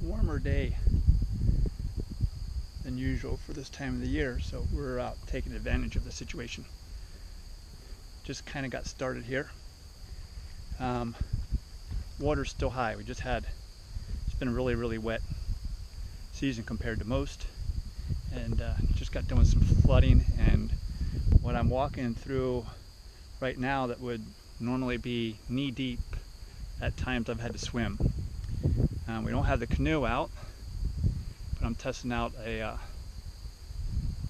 warmer day than usual for this time of the year, so we're out taking advantage of the situation. Just kind of got started here. Water's still high. It's been a really wet season compared to most, and just got done with some flooding, and what I'm walking through right now that would normally be knee deep, at times I've had to swim. We don't have the canoe out, but I'm testing out an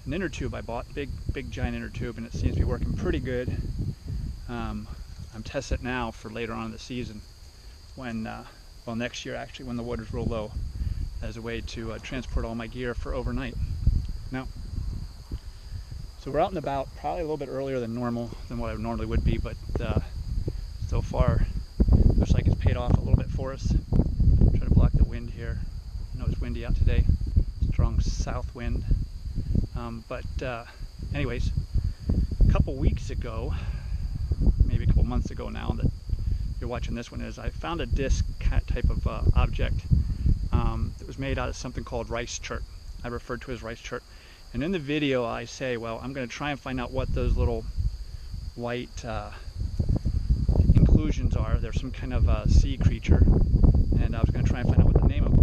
inner tube I bought, big giant inner tube, and it seems to be working pretty good. I'm testing it now for later on in the season, when well, next year actually, when the water's real low, as a way to transport all my gear for overnight. Now, so we're out and about, probably a little bit earlier than normal, than what I normally would be, but so far looks like it's paid off a little bit for us. Try to block the wind here. I know it's windy out today, strong south wind. Anyways, a couple weeks ago, maybe a couple months ago now that you're watching this one, I found a disc type of object that was made out of something called rice chert. I referred to as rice chert. And in the video I say, well, I'm going to try and find out what those little white inclusions are. They're some kind of sea creature, and I was going to try and find out what the name of it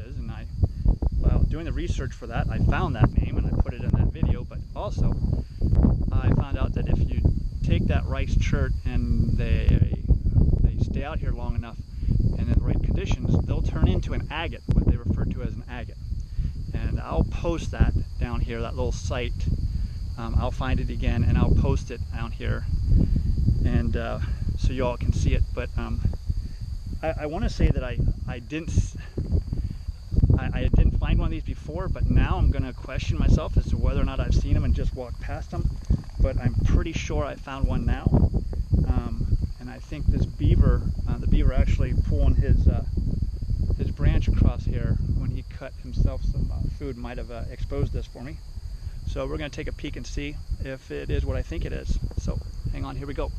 is. And while doing the research for that, I found that name and I put it in that video. But also, I found out that if you take that rice chert and they stay out here long enough and in the right conditions, they'll turn into an agate, what they refer to as an agate. And I'll post that down here, that little site. I'll find it again and I'll post it down here, and so you all can see it. But I want to say that I didn't find one of these before, but now I'm going to question myself as to whether or not I've seen them and just walked past them. But I'm pretty sure I found one now, and I think this beaver, the beaver actually pulling his branch across here when he cut himself some food, might have exposed this for me. So we're going to take a peek and see if it is what I think it is. So hang on, here we go.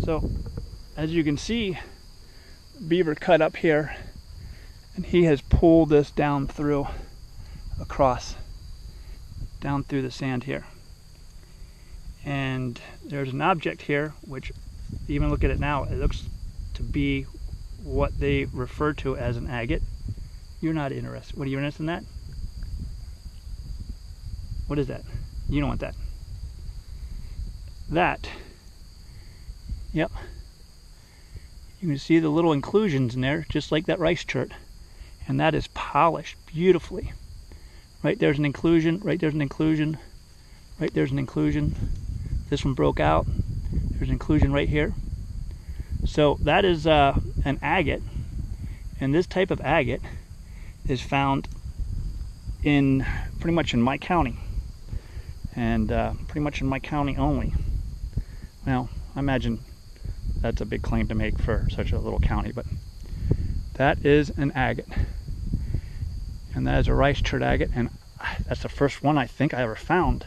So as you can see, beaver cut up here, and he has pulled this down through, across, down through the sand here. And there's an object here, which, even look at it now, it looks to be what they refer to as an agate. You're not interested. What, are you interested in that? What is that? You don't want that. That. Yep. You can see the little inclusions in there, just like that rice chert. And that is polished beautifully. Right there's an inclusion, right there's an inclusion, right there's an inclusion. This one broke out. There's an inclusion right here. So that is an agate, and this type of agate is found in pretty much in my county, and pretty much in my county only. Well, I imagine that's a big claim to make for such a little county, but that is an agate, and that is a rice chert agate, and that's the first one I think I ever found,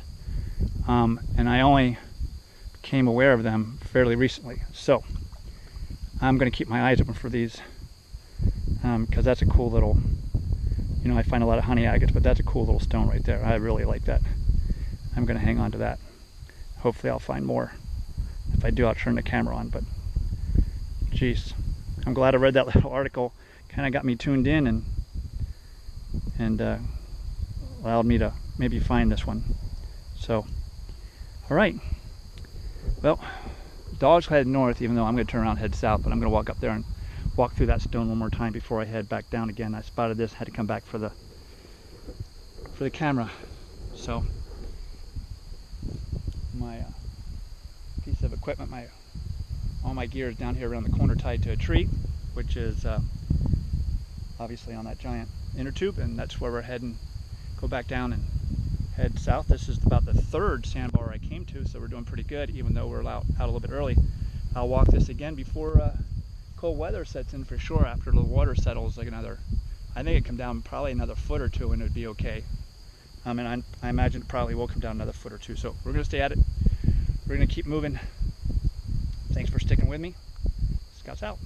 and I only became aware of them fairly recently. So I'm going to keep my eyes open for these, because that's a cool little, you know, I find a lot of honey agates, but that's a cool little stone right there. I really like that. I'm going to hang on to that. Hopefully I'll find more. If I do, I'll turn the camera on, but geez, I'm glad I read that little article. Kind of got me tuned in and allowed me to maybe find this one. So, all right. Well, dogs head north, even though I'm going to turn around and head south, but I'm going to walk up there and walk through that stone one more time before I head back down again. I spotted this, had to come back for the camera. So my piece of equipment, all my gear is down here around the corner, tied to a tree, which is obviously on that giant inner tube, and that's where we're heading. Go back down and head south. This is about the third sandbar I came to, so we're doing pretty good, even though we're out a little bit early. I'll walk this again before cold weather sets in for sure. After the water settles, like I think it come down probably another foot or two and it would be okay. And I imagine it probably will come down another foot or two. So we're going to stay at it. We're going to keep moving. Thanks for sticking with me. Scouts out.